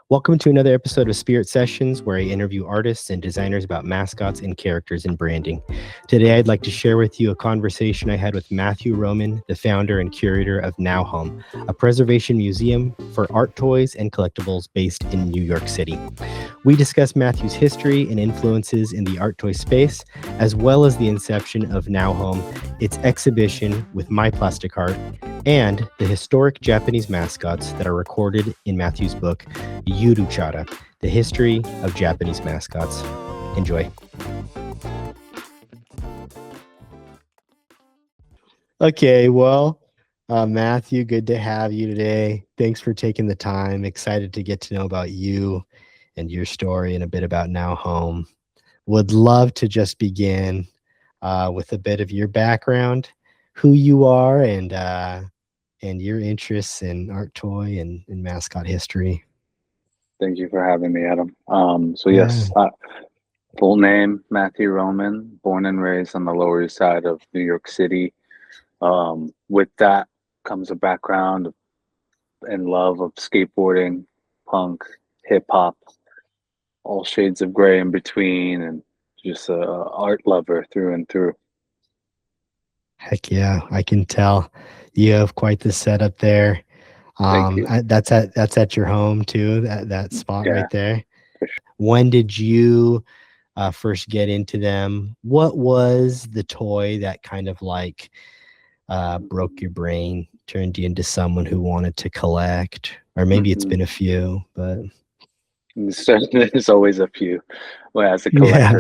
Welcome to another episode of Spirit Sessions, where I interview artists and designers about mascots and characters in branding. Today, I'd like to share with you a conversation I had with Matthew Roman, the founder and curator of Now Home, a preservation museum for art toys and collectibles based in New York City. We discuss Matthew's history and influences in the art toy space, as well as the inception of Now Home, its exhibition with My Plastic Art, and the historic Japanese mascots that are recorded in Matthew's book, Yuru-Chara, the History of Japanese Mascots. Enjoy. Okay, well, Matthew, good to have you today. Thanks for taking the time. Excited to get to know about you and your story and a bit about Now Home. Would love to just begin with a bit of your background, who you are, and your interests in art toy and mascot history. Thank you for having me, Adam. Yeah. Full name, Matthew Roman, born and raised on the Lower East Side of New York City. With that comes a background and love of skateboarding, punk, hip hop, all shades of gray in between, and just a art lover through and through. Heck yeah, I can tell you have quite the setup there. Thank you. That's at your home too, that spot Yeah, right there. for sure. When did you first get into them? What was the toy that kind of like broke your brain, turned you into someone who wanted to collect? Or maybe it's been a few, but There's always a few. Well, as a yeah.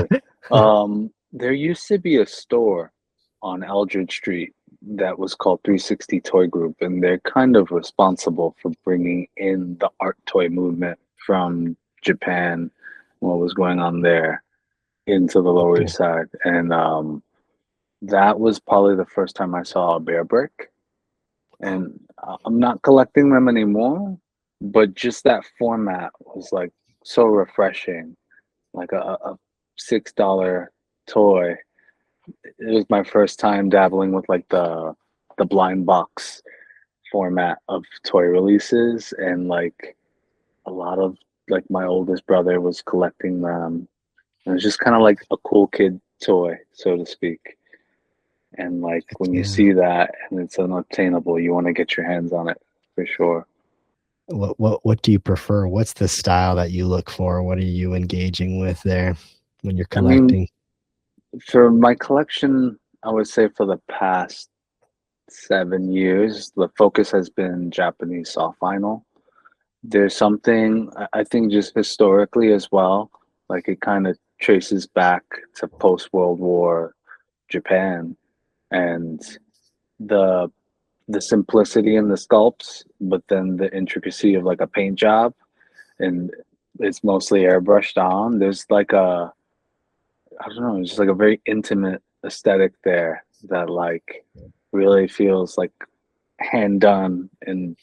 collector, there used to be a store on Eldridge Street that was called 360 Toy Group, and they're kind of responsible for bringing in the art toy movement from Japan, what was going on there, into the Lower Okay. East Side. And that was probably the first time I saw a bear brick. And I'm not collecting them anymore, but just that format was like so refreshing, like a $6 toy. It was my first time dabbling with like the blind box format of toy releases, and like a lot of like my oldest brother was collecting them. It was just kind of like a cool kid toy, so to speak. And like Heck when you yeah. see that and it's unobtainable, you want to get your hands on it for sure. What do you prefer? What's the style that you look for? What are you engaging with there when you're I mean, collecting? for my collection, I would say for the past 7 years, the focus has been Japanese soft vinyl. There's something I think just historically as well, like it kind of traces back to post World War Japan and the the simplicity in the sculpts, but then the intricacy of like a paint job, and it's mostly airbrushed on. There's like I don't know, it's just like a very intimate aesthetic there that like really feels like hand done and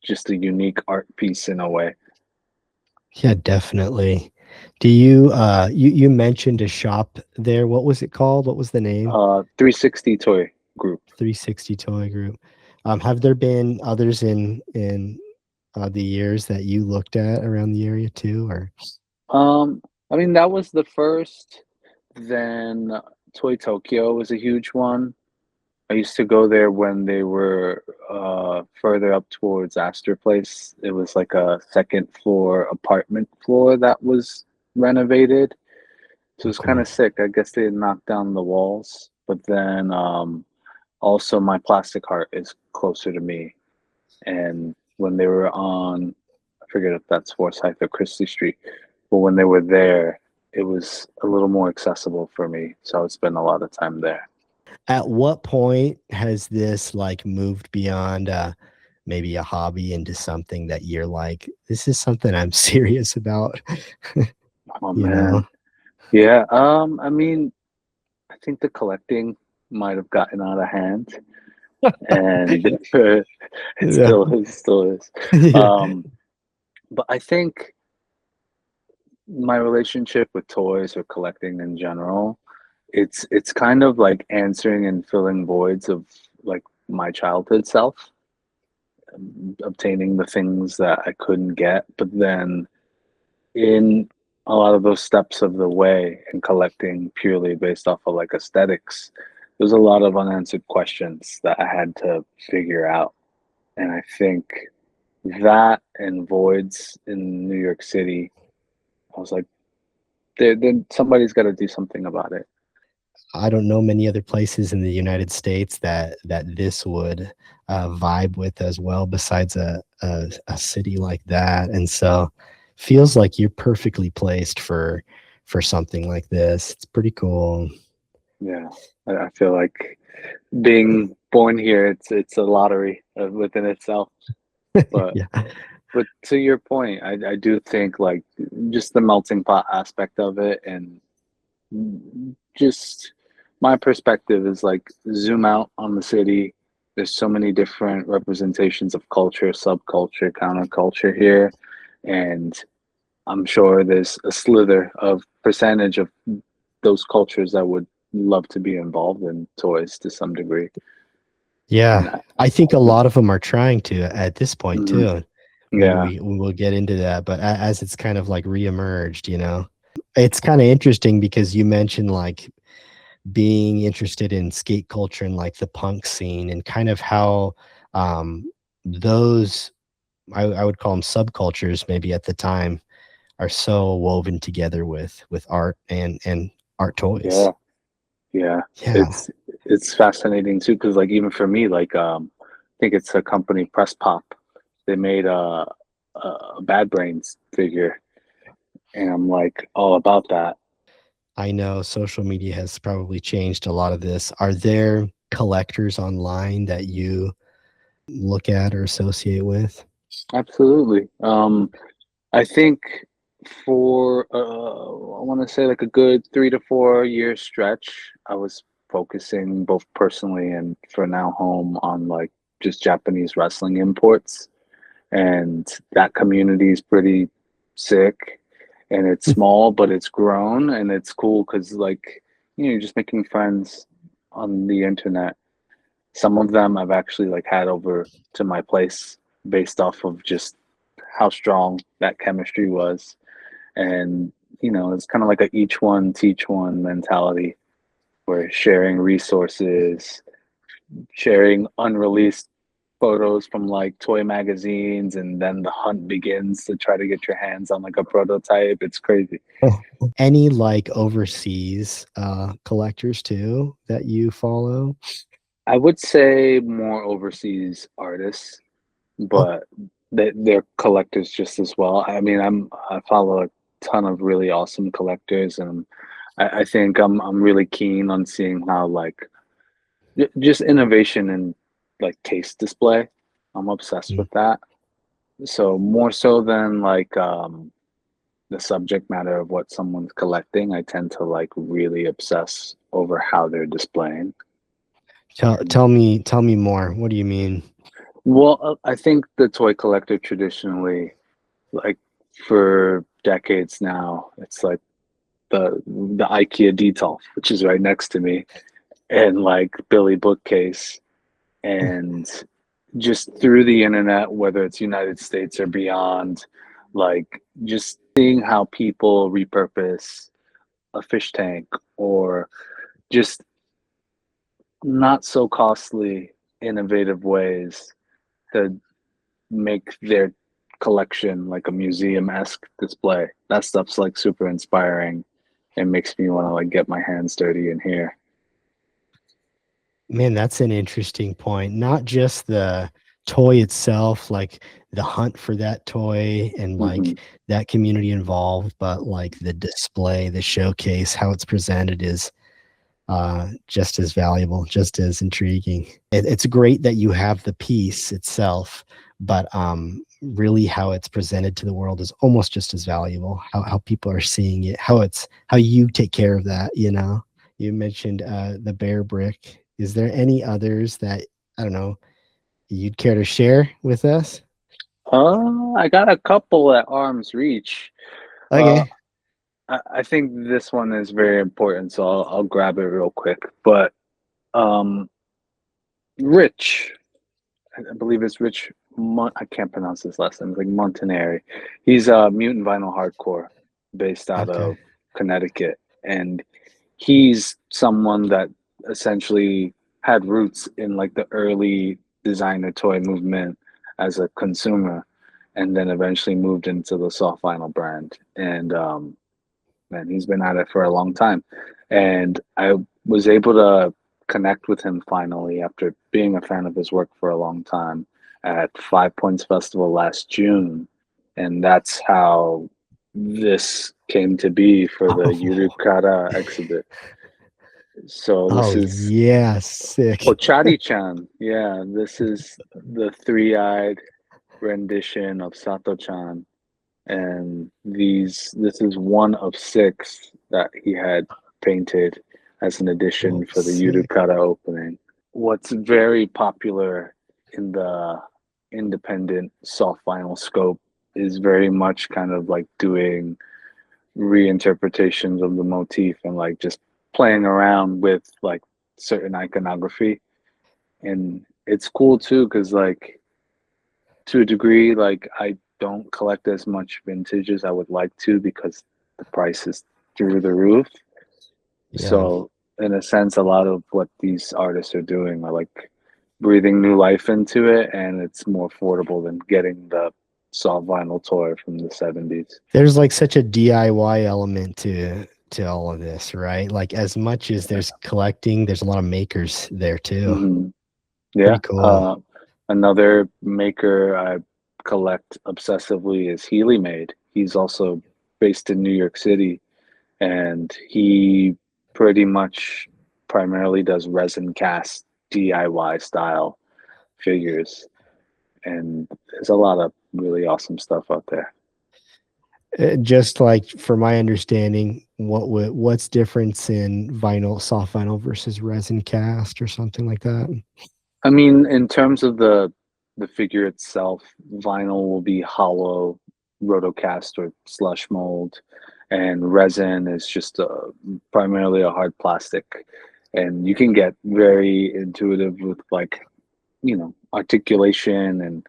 just a unique art piece in a way. Yeah, definitely. Do you you mentioned a shop there. What was it called? What was the name? 360 Toy Group. 360 Toy Group. Have there been others in the years that you looked at around the area too, or Um, I mean, that was the first. Then Toy Tokyo was a huge one. I used to go there when they were further up towards Astor Place. It was like a second floor apartment floor that was renovated. So it was kind okay? of sick. I guess they had knocked down the walls. But then also my plastic heart is closer to me. And when they were on, I forget if that's Forsyth or Christie Street, but when they were there, it was a little more accessible for me. So I would spend a lot of time there. At what point has this like moved beyond maybe a hobby into something that you're like, this is something I'm serious about? Oh You know? man. Yeah, I mean, I think the collecting might have gotten out of hand, and it Yeah. still is. Yeah. Um, but I think my relationship with toys or collecting in general, it's kind of like answering and filling voids of like my childhood self. obtaining the things that I couldn't get. But then in a lot of those steps of the way and collecting purely based off of like aesthetics, there's a lot of unanswered questions that I had to figure out. And I think that and voids in New York City, I was like, then somebody's got to do something about it. I don't know many other places in the United States that this would vibe with as well, besides a city like that. And so, feels like you're perfectly placed for something like this. It's pretty cool. Yeah, I feel like being born here, it's a lottery within itself. But Yeah. but to your point, I do think like just the melting pot aspect of it, and just my perspective is like zoom out on the city. There's so many different representations of culture, subculture, counterculture here, and I'm sure there's a slither of percentage of those cultures that would love to be involved in toys to some degree. And Yeah. I think a mm, lot of them are trying to at this point mhm, too. Maybe yeah, we will get into that, but as it's kind of like reemerged, it's kind of interesting because you mentioned like being interested in skate culture and like the punk scene and kind of how those I would call them subcultures maybe at the time are so woven together with art and art toys. yeah, yeah. Yeah. It's fascinating too, because like even for me, like I think it's a company, Press Pop. They made a Bad Brains figure, and I'm like all about that. I know social media has probably changed a lot of this. Are there collectors online that you look at or associate with? Absolutely. I think for I want to say like a good 3 to 4 year stretch, I was focusing both personally and for now home on like just Japanese wrestling imports, and that community is pretty sick, and it's small but it's grown, and it's cool because like you're just making friends on the internet. Some of them I've actually like had over to my place based off of just how strong that chemistry was. And it's kind of like a each one teach one mentality. We're sharing resources, sharing unreleased photos from like toy magazines, and then the hunt begins to try to get your hands on like a prototype. It's crazy. Any like overseas collectors too that you follow? I would say more overseas artists, Oh, but they're collectors just as well. I mean, I follow a ton of really awesome collectors, and I think I'm really keen on seeing how like just innovation and like case display. I'm obsessed mm. with that. So more so than like the subject matter of what someone's collecting, I tend to like really obsess over how they're displaying. And Tell me more. What do you mean? well, I think the toy collector traditionally, like for decades now, it's like the IKEA Detolf, which is right next to me, and like Billy Bookcase, and just through the internet, whether it's United States or beyond, like just seeing how people repurpose a fish tank, or just not so costly, innovative ways to make their collection like a museum-esque display. That stuff's like super inspiring. It makes me want to like get my hands dirty in here. Man, that's an interesting point. Not just the toy itself, like the hunt for that toy and Hmm. like that community involved, but like the display, the showcase, how it's presented is just as valuable, just as intriguing. It's great that you have the piece itself, but really how it's presented to the world is almost just as valuable. How people are seeing it, how you take care of that. You mentioned the bear brick. Is there any others that I don't know you'd care to share with us? I got a couple at arm's reach. Uh, Okay. I think this one is very important, so I'll grab it real quick. But um, Rich, I believe it's Rich I can't pronounce his last name. It's like Montanari. He's a mutant vinyl hardcore based out Okay. of Connecticut, and he's someone that essentially had roots in like the early designer toy movement as a consumer, and then eventually moved into the soft vinyl brand. And man, he's been at it for a long time. And I was able to connect with him finally after being a fan of his work for a long time at Five Points Festival last June. And that's how this came to be for the Oh, Yuru-Chara exhibit. So oh this is yeah, sick. Ochari-chan. Yeah, this is the three-eyed rendition of Sato-chan. And this is one of six that he had painted as an Oh, addition for the sick. Yuru-Kara opening. What's very popular in the independent soft vinyl scope is very much kind of like doing reinterpretations of the motif and like just playing around with like certain iconography. And it's cool too because like to a degree, like I don't collect as much vintage as I would like to because the price is through the roof. Yeah. So in a sense, a lot of what these artists are doing are like breathing new life into it, and it's more affordable than getting the soft vinyl toy from the 70s. There's like such a DIY element to all of this, right? Like as much as there's collecting, there's a lot of makers there too. Hmm. Pretty Yeah. cool. Another maker I collect obsessively is Healy Made. He's also based in New York City, and he pretty much primarily does resin cast DIY style figures. And there's a lot of really awesome stuff out there. Just like for my understanding, what's difference in vinyl, soft vinyl versus resin cast or something like that? I mean, in terms of the figure itself, vinyl will be hollow, rotocast or slush mold, and resin is just primarily a hard plastic. And you can get very intuitive with like, articulation and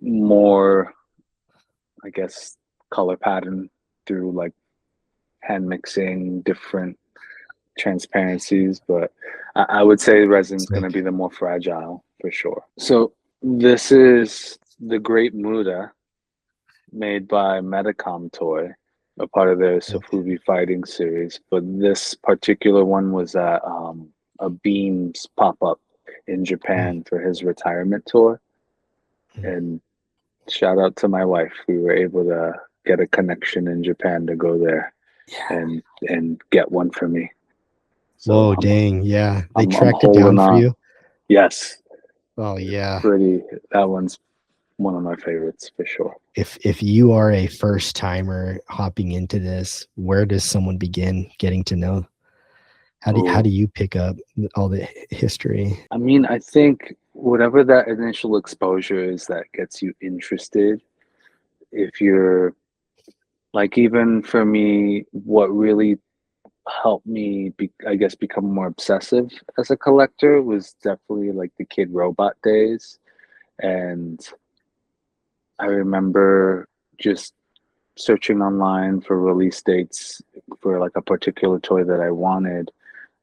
more, I guess, color pattern through like hand mixing different transparencies. But I would say resin's going to Sick. be the more fragile for sure. So this is the Great Muda made by Metacom Toy, a part of their Sick. Sofubi fighting series. But this particular one was at a Beams pop up in Mm, Japan for his retirement tour. mm. And shout out to my wife. We were able to get a connection in Japan to go there Yeah. and get one for me. So Whoa, dang. Yeah. They I'm tracked it down holding for on. you. Yes, Oh yeah. pretty. That one's one of my favorites for sure. If you are a first timer hopping into this, where does someone begin getting to know? How do Oh, you pick up all the history? I mean, I think whatever that initial exposure is that gets you interested. If you're like, even for me, what really helped me, I guess, become more obsessive as a collector was definitely like the Kid Robot days. And I remember just searching online for release dates for like a particular toy that I wanted,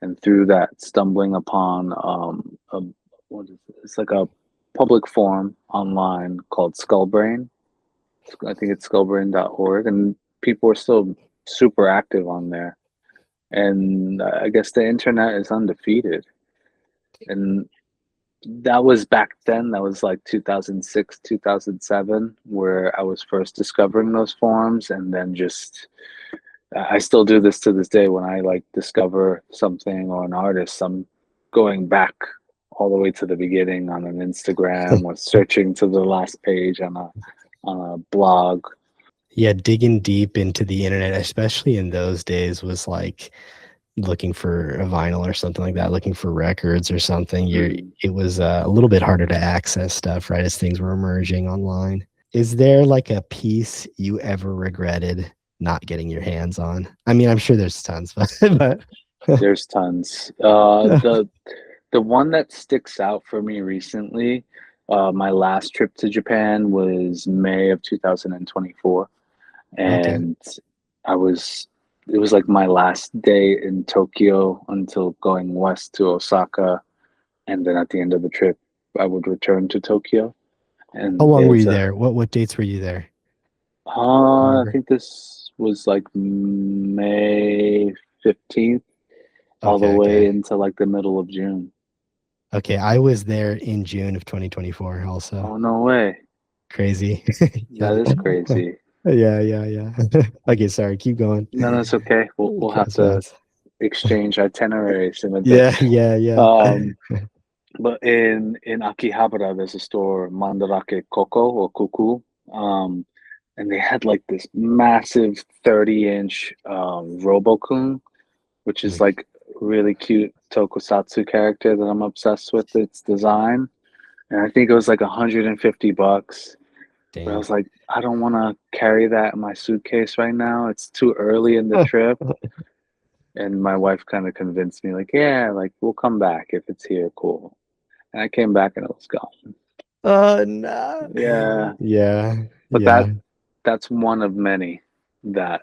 and through that stumbling upon what is it? It's like a public forum online called Skullbrain. I think it's skullbrain.org, and people are still super active on there. And I guess the internet is undefeated. And that was back then. That was like 2006, 2007, where I was first discovering those forums. And then just, I still do this to this day when I like discover something or an artist. I'm going back all the way to the beginning on an Instagram or searching to the last page on a blog. Yeah, digging deep into the internet, especially in those days, was like looking for a vinyl or something like that, looking for records or something. Mhm. It was a little bit harder to access stuff, right, as things were emerging online. Is there like a piece you ever regretted not getting your hands on? I mean, I'm sure there's tons, but There's tons. The one that sticks out for me recently My last trip to Japan was May of 2024, Okay. and I was it was like my last day in Tokyo until going west to Osaka, and then at the end of the trip, I would return to Tokyo. How And long were there's you a there? What dates were you there? I Remember? think this was like May 15th all the Okay, way okay. into like the middle of June. Okay, I was there in June of 2024 also. Oh, no way. Crazy. Yeah. That is crazy. Yeah, yeah, yeah. Okay, sorry. Keep going. No, that's okay. We'll have Cross to paths. exchange itineraries in a bit. Yeah, yeah, yeah. Um, but in Akihabara, there's a store, Mandarake Koko or Kuku. Um, and they had like this massive 30-inch Robokun, which is Mm, like really cute tokusatsu character that I'm obsessed with its design. And I think it was like $150. But I dang. was like, I don't want to carry that in my suitcase right now. It's too early in the trip. And my wife kind of convinced me, like, yeah, like we'll come back if it's here, cool. And I came back and it was gone. Oh no. Yeah, Yeah, but yeah. that's one of many that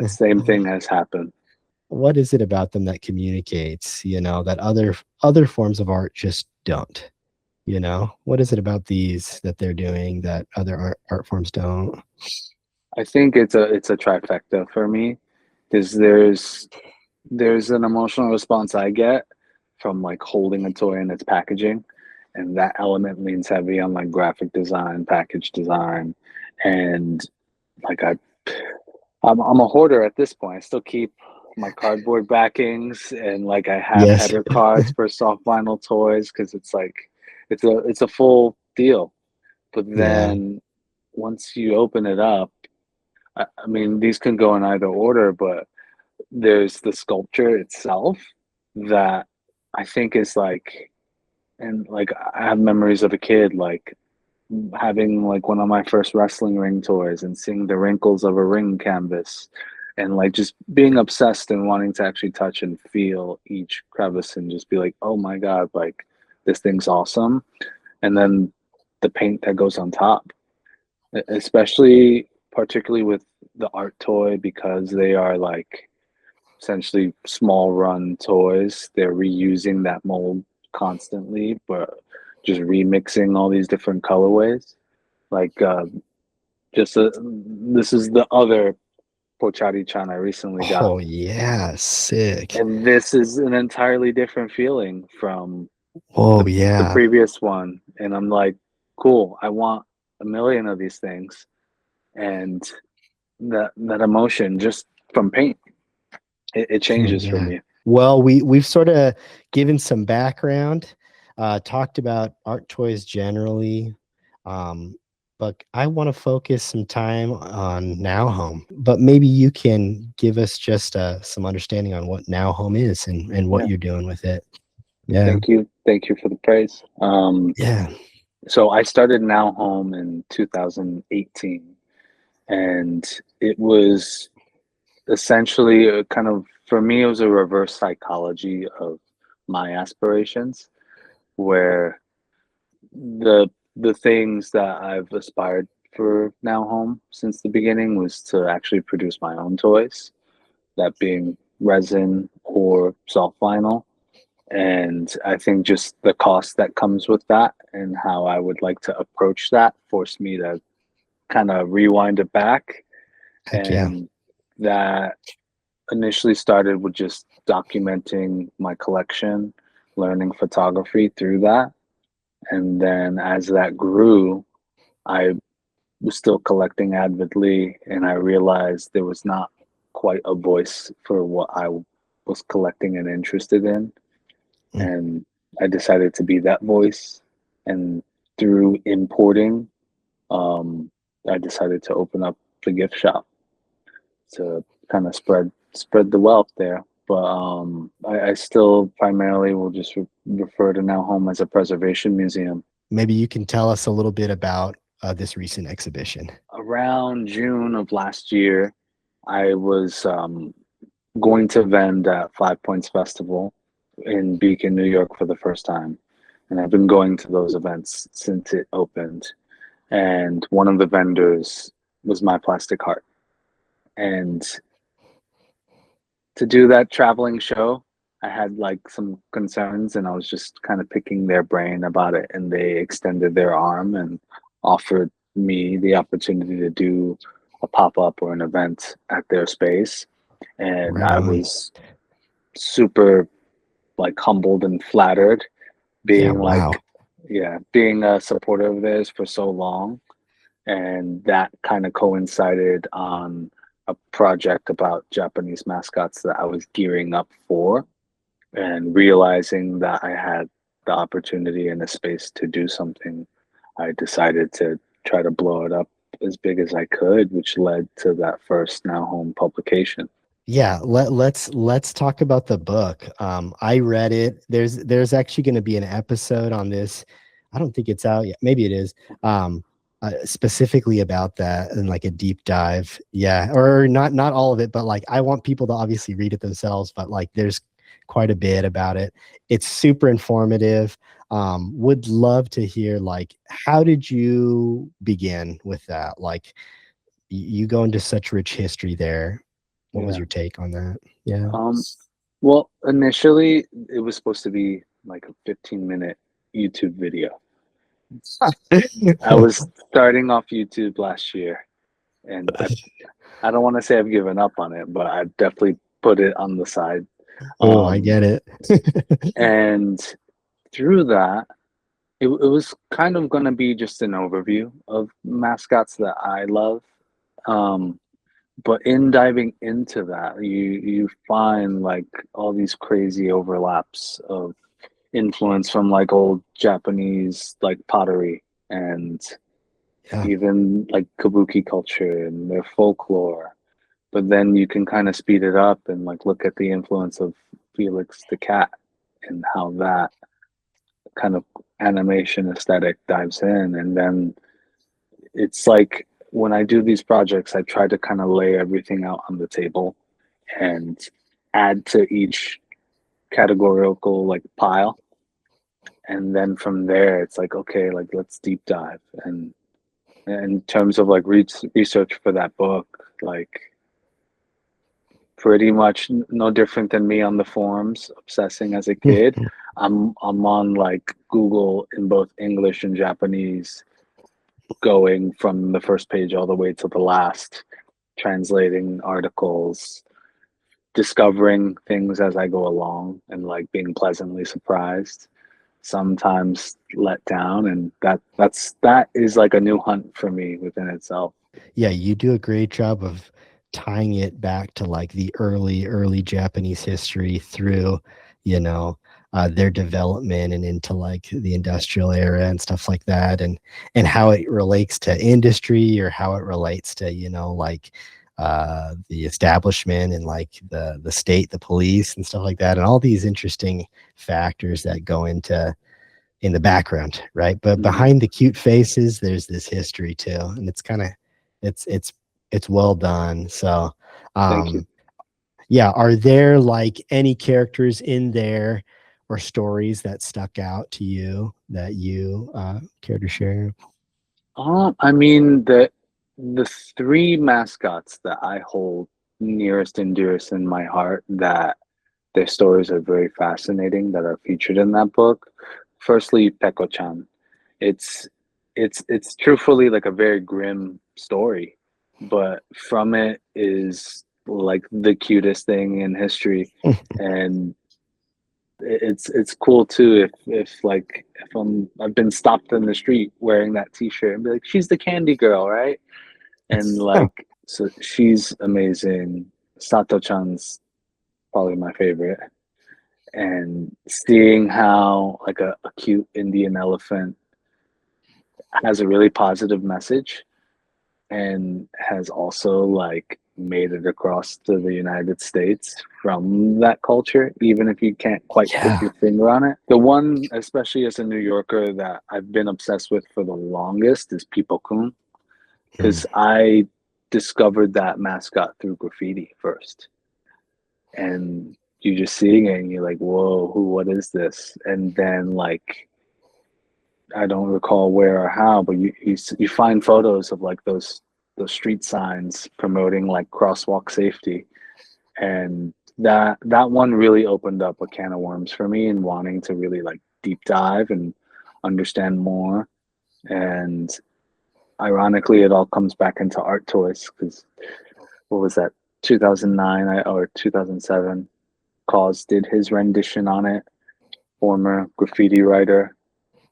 same thing has happened. What is it about them that communicates, that other forms of art just don't? What is it about these that they're doing that other art forms don't? I think it's a trifecta for me because there's an emotional response I get from like holding a toy in its packaging, and that element leans heavy on like graphic design, package design, and like I'm a hoarder at this point. I still keep my cardboard backings, and like I have Yes. header cards for soft vinyl toys because it's like it's a full deal. But Yeah. then once you open it up, I mean these can go in either order, but there's the sculpture itself that I think is like, and like I have memories of a kid like having like one of my first wrestling ring toys and seeing the wrinkles of a ring canvas and like just being obsessed and wanting to actually touch and feel each crevice and just be like, oh my God, like this thing's awesome. And then the paint that goes on top, especially particularly with the art toy because they are like essentially small run toys. They're reusing that mold constantly, but just remixing all these different colorways. Like just this is the other Pochari Chan I recently got, Oh yeah, sick. and this is an entirely different feeling from Oh the yeah. previous one. And I'm like, cool. I want a million of these things, and that emotion just from paint, it changes for Yeah. me. Well, we've sort of given some background, talked about art toys generally, um, but I want to focus some time on Now Home. But maybe you can give us just some understanding on what Now Home is and what Yeah. you're doing with it. Yeah. Thank you for the praise. Yeah. So I started Now Home in 2018, and it was essentially a kind of for me it was a reverse psychology of my aspirations, where the things that I've aspired for Now Home since the beginning was to actually produce my own toys, that being resin or soft vinyl. And I think just the cost that comes with that and how I would like to approach that forced me to kind of rewind it back. Heck yeah. And that initially started with just documenting my collection, learning photography through that. And then as that grew, I was still collecting avidly, and I realized there was not quite a voice for what I was collecting and interested in. Mm. And I decided to be that voice. And through importing, um, I decided to open up the gift shop to kind of spread the wealth there. But I still primarily will just refer to Now Home as a preservation museum. Maybe you can tell us a little bit about this recent exhibition. Around June of last year, I was going to vend at Five Points Festival in Beacon, New York for the first time. and I've been going to those events since it opened. And one of the vendors was my plastic heart. And to do that traveling show, I had like some concerns, and I was just kind of picking their brain about it. And they extended their arm and offered me the opportunity to do a pop up or an event at their space. And Right I on. was super like humbled and flattered Yeah, being wow. like, yeah, being a supporter of theirs for so long. And that kind of coincided on a project about Japanese mascots that I was gearing up for, and realizing that I had the opportunity and the space to do something, I decided to try to blow it up as big as I could, which led to that first Now Home publication. Yeah, let's talk about the book. I read it. There's actually going to be an episode on this. I don't think it's out yet. Maybe it is. Specifically about that and like a deep dive. Yeah, or not all of it, but like I want people to obviously read it themselves. But like there's quite a bit about it. It's super informative. Would love to hear like how did you begin with that? Like you go into such rich history there. What was Yeah. your take on that? Yeah. Um, well, initially it was supposed to be like a 15-minute YouTube video. I was starting off YouTube last year, and I don't want to say I've given up on it, but I definitely put it on the side. Oh, I Um, get it. and through that, it was kind of going to be just an overview of mascots that I love. Um, but in diving into that, you find like all these crazy overlaps of influence from like old Japanese like pottery, and Yeah. even like kabuki culture and their folklore. But then you can kind of speed it up and like look at the influence of Felix the cat and how that kind of animation aesthetic dives in. And then it's like when I do these projects, I try to kind of lay everything out on the table and add to each categorical like pile. And then from there, it's like, okay, like let's deep dive. And in terms of like research for that book, like pretty much no different than me on the forums obsessing as a kid. I'm on like Google in both English and Japanese, going from the first page all the way to the last, translating articles, discovering things as I go along, and like being pleasantly surprised, sometimes let down, and that is like a new hunt for me within itself. Yeah, you do a great job of tying it back to like the early Japanese history through, you know, their development and into like the industrial era and stuff like that, and how it relates to industry or how it relates to, you know, like the establishment and like the state, the police and stuff like that, and all these interesting factors that go into in the background, right? But Mm-hmm. behind the cute faces, there's this history too, and it's kind of it's it's it's well done. So, Thank you. um, yeah. Are there like any characters in there or stories that stuck out to you that you care to share? I mean the three mascots that I hold nearest and dearest in my heart, that their stories are very fascinating, that are featured in that book. Firstly, Peko-chan. It's it's truthfully like a very grim story, but from it is like the cutest thing in history. And it's cool too if like if I've been stopped in the street wearing that t-shirt and be like, she's the candy girl, right? And Huh. like, so she's amazing. Sato-chan's probably my favorite. And seeing how like a cute Indian elephant has a really positive message, and has also like made it across to the United States from that culture, even if you can't quite put Yeah. your finger on it. The one, especially as a New Yorker, that I've been obsessed with for the longest is People-kun, Mm. because I discovered that mascot through graffiti first. And you just seeing it and you're like, whoa, what is this? And then like I don't recall where or how, but you find photos of like those street signs promoting like crosswalk safety, and that one really opened up a can of worms for me and wanting to really like deep dive and understand more. And ironically, it all comes back into art toys because what was that, 2009 or 2007? Cause did his rendition on it, former graffiti writer,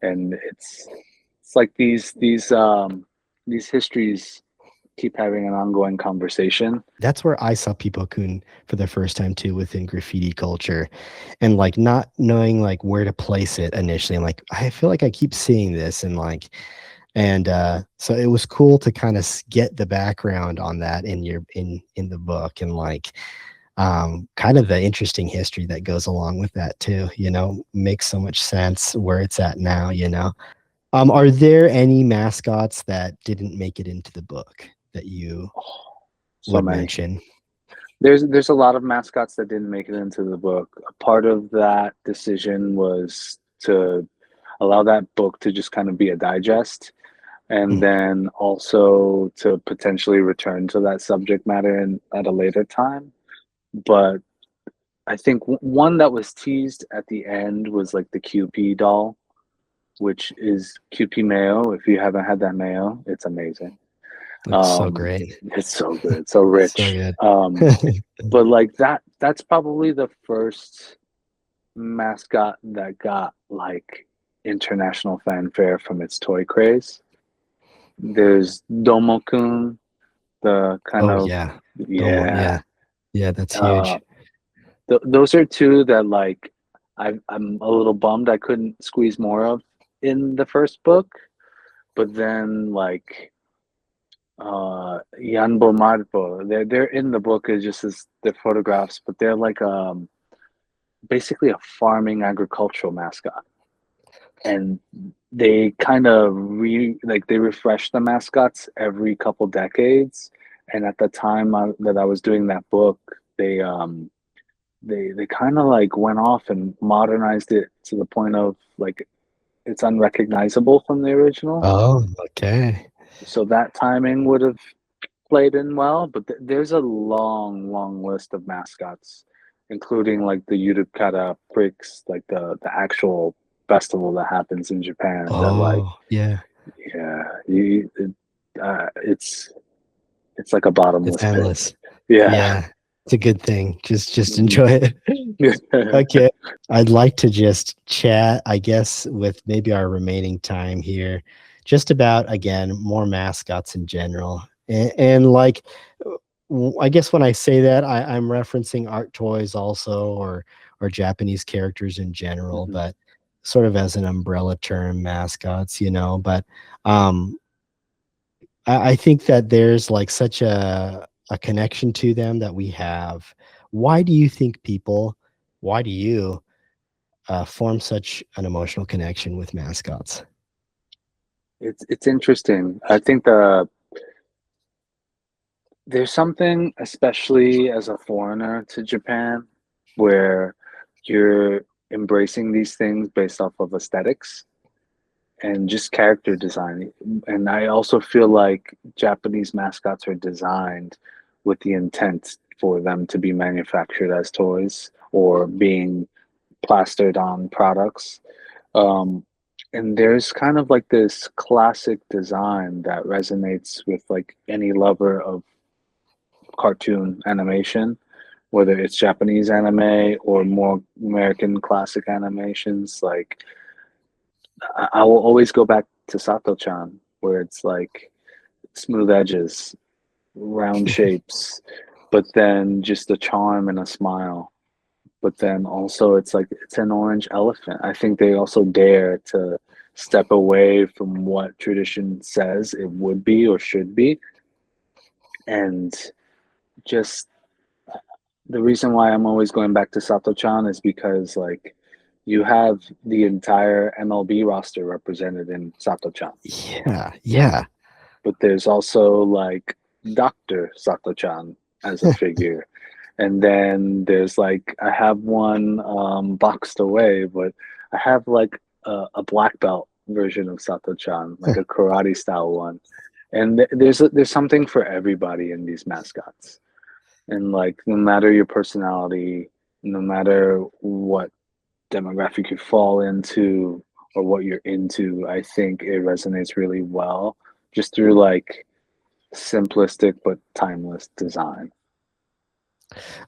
and it's like these histories keep having an ongoing conversation. That's where I saw People Kun for the first time too within graffiti culture, and like not knowing like where to place it initially. I'm like, I feel like I keep seeing this, and like, and so it was cool to kind of get the background on that in your in the book, and like kind of the interesting history that goes along with that too. You know, makes so much sense where it's at now. You know, are there any mascots that didn't make it into the book that you So would many. mention? There's a lot of mascots that didn't make it into the book. A part of that decision was to allow that book to just kind of be a digest, and Mm. then also to potentially return to that subject matter at a later time. But I think one that was teased at the end was like the QP doll, which is QP mayo. If you haven't had that mayo, it's amazing. Looks so Um, great. it's so good, so So rich. good. But like that's probably the first mascot that got like international fanfare from its toy craze. There's Domokun, the kind Oh of, yeah. Domo, yeah. yeah. Yeah, that's Uh, huge. those are two that like I'm a little bummed I couldn't squeeze more of in the first book, but then like Yanbo Marpo, they're in the book as just as they're photographs, but they're like basically a farming agricultural mascot, and they kind of they refresh the mascots every couple decades. And at the time that I was doing that book, they kind of like went off and modernized it to the point of like it's unrecognizable from the original. Oh, okay. So that timing would have played in well, but there's a long, long list of mascots, including like the Yuru-Chara pricks, like the actual festival that happens in Japan. That like, Oh, yeah. yeah, it's like a It's bottomless pit. endless. Yeah. Yeah. It's a good thing. Just Mhm. enjoy it. Okay. I'd like to just chat, I guess, with maybe our remaining time here, just about again more mascots in general. And like I guess when I say that, I'm referencing art toys also or Japanese characters in general, Mhm. but sort of as an umbrella term, mascots, you know. But um I think that there's like such a connection to them that we have. Why do you think people, why do you form such an emotional connection with mascots? It's interesting. I think there's something, especially as a foreigner to Japan, where you're embracing these things based off of aesthetics and just character design. And I also feel like Japanese mascots are designed with the intent for them to be manufactured as toys or being plastered on products. Um, and there's kind of like this classic design that resonates with like any lover of cartoon animation, whether it's Japanese anime or more American classic animations. Like I will always go back to Sato-chan, where it's like smooth edges, round shapes, but then just a charm and a smile. But then also it's like it's an orange elephant. I think they also dare to step away from what tradition says it would be or should be. And just the reason why I'm always going back to Sato-chan is because like you have the entire MLB roster represented in Sato-chan, Yeah, yeah. but there's also like Dr. Sato-chan as a figure. And then there's like I have one boxed away, but I have like a black belt version of Sato-chan, like a karate style one. And there's something for everybody in these mascots. And like no matter your personality, no matter what demographic you fall into or what you're into, I think it resonates really well just through like simplistic but timeless design.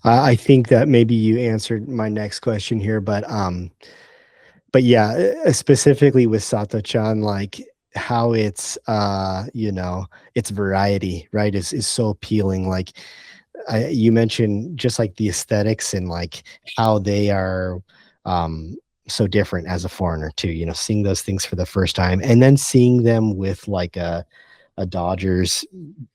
I think that maybe you answered my next question here, but yeah, specifically with Sato-chan, like how it's its variety, right, is so appealing. Like you mentioned just like the aesthetics and like how they are um so different as a foreigner too, seeing those things for the first time and then seeing them with like a Dodgers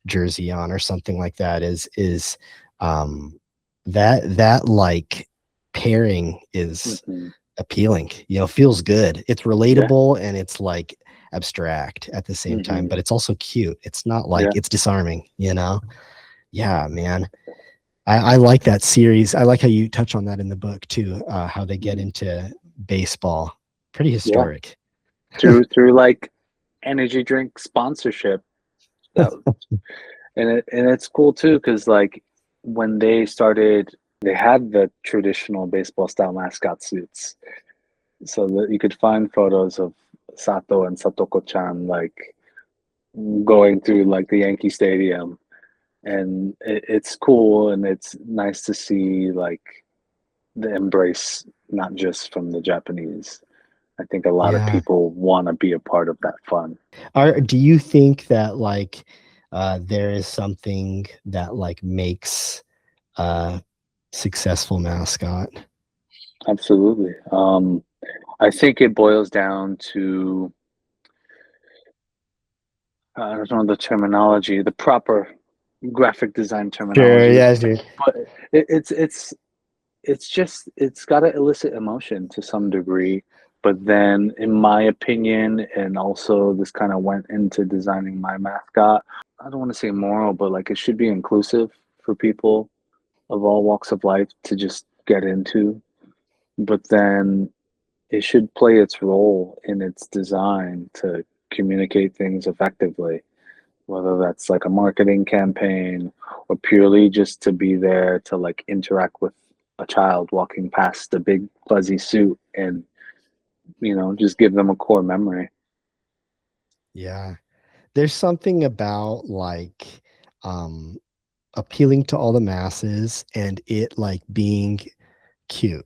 jersey on or something like that is um that like pairing is Hmm. appealing, feels good. It's Yeah. relatable and it's like abstract at the same time, Hmm. but it's also cute. It's not like Yeah. it's disarming. Yeah, man. I like that series. I like how you touch on that in the book too, how they get Hmm. into baseball. Pretty Yeah. historic. Through like energy drink sponsorship. That and it's cool too because like when they started, they had the traditional baseball style mascot suits, so that you could find photos of Sato and Satoko-chan like going through like the Yankee Stadium, and it's cool and it's nice to see like the embrace not just from the Japanese. I think a lot of Yeah. people want to be a part of that fun. Do you think that like there is something that like makes a successful mascot? Absolutely. I think it boils down to I don't know the terminology, the proper graphic design Sure, terminology, yeah, dude. but it's just it's got to elicit emotion to some degree. But then, in my opinion, and also this kind of went into designing my mascot. I don't want to say moral, but like it should be inclusive for people of all walks of life to just get into. But then it should play its role in its design to communicate things effectively, whether that's like a marketing campaign or purely just to be there to like interact with a child walking past a big fuzzy suit and just give them a core memory. Yeah. There's something about like um appealing to all the masses and it like being cute.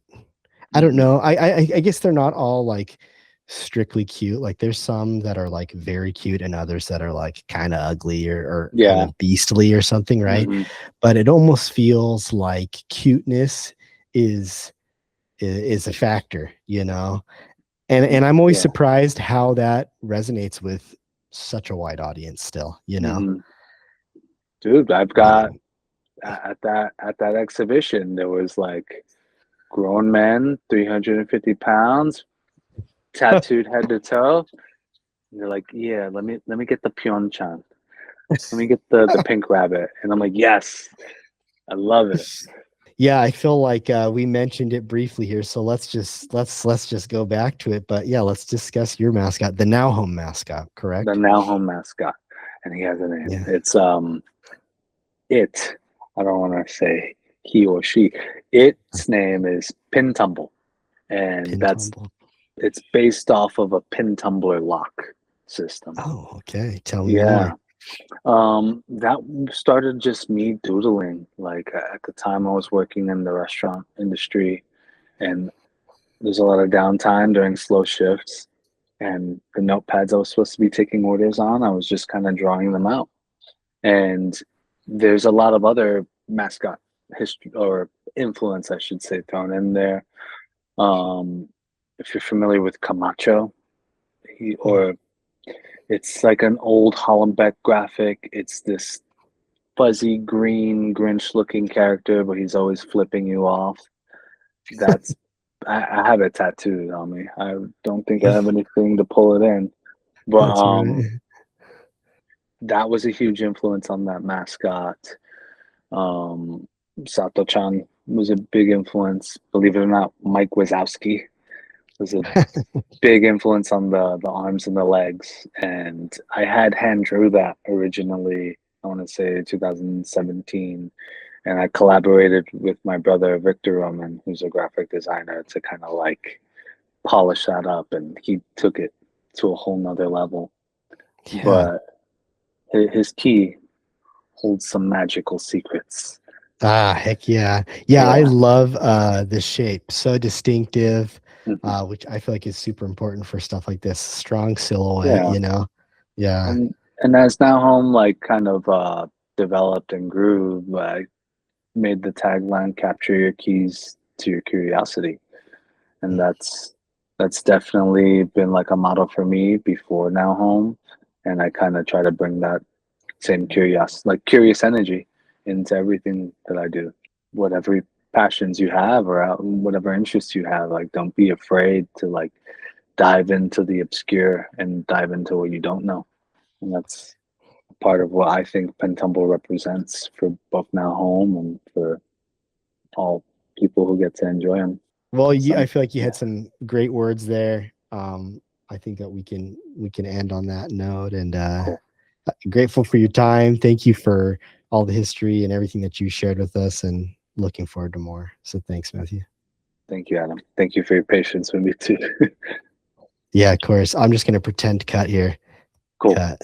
I don't Hmm. know. I guess they're not all like strictly cute. Like there's some that are like very cute and others that are like kind of ugly or kind Yeah. of beastly or something, right? Hmm. But it almost feels like cuteness is is a factor. And I'm always Yeah. surprised how that resonates with such a wide audience still. Hmm. Dude, I've got Um, at that exhibition there was like grown men, 350 pounds, tattooed head to toe. And they're like, yeah, let me get the Pyeongchang. Let me get the pink rabbit. And I'm like, yes, I love it. Yeah, I feel like we mentioned it briefly here, so let's just go back to it. But yeah, let's discuss your mascot, the now home mascot, The correct? now home mascot. And he has a name. Yeah, It's it. I don't want to say he or she. Its name is Pin Tumble. And pin tumble. it's based off of a pin tumbler lock system. Oh, okay. Tell me more. Yeah. That started just me doodling. Like at the time I was working in the restaurant industry and there's a lot of downtime during slow shifts. And the notepads I was supposed to be taking orders on, I was just kind of drawing them out. And there's a lot of other mascot history or influence, I should say, thrown in there. Um, if you're familiar with Camacho, Hmm. or it's like an old Hollenbeck graphic. It's this fuzzy green Grinch looking character, but he's always flipping you off. That's I have it tattooed on me. I don't think I have anything to pull it in, but That's right. that was a huge influence on that mascot. Um, Sato-chan was a big influence. Believe it or not, Mike Wazowski. was a big influence on the arms and the legs. And I had hand drew that originally, I want to say 2017. And I collaborated with my brother Victor Roman, who's a graphic designer, to kind of like polish that up, and he took it to a whole nother level. Yeah. But his key holds some magical secrets. Ah, heck yeah. Yeah, I Yeah. love the shape. So distinctive, Mhm. which I feel like is super important for stuff like this. Strong silhouette, Yeah. Yeah. And as Now Home like kind of developed and grew, I made the tagline "Capture your keys to your curiosity," and that's definitely been like a model for me before Now Home, and I kind of try to bring that same curious energy into everything that I do. Whatever passions you have or whatever interests you have, like don't be afraid to like dive into the obscure and dive into what you don't know. And that's part of what I think Pentumble represents for both Now Home and for all people who get to enjoy them. Well, I Some, feel like you yeah, had some great words there. I think that we can end on that note, and cool. grateful for your time. Thank you for all the history and everything that you shared with us, and looking forward to more. So thanks, Matthew. Thank you, Adam. Thank you for your patience with me too. Yeah, of course. I'm just gonna pretend cut here. Cool. Cut.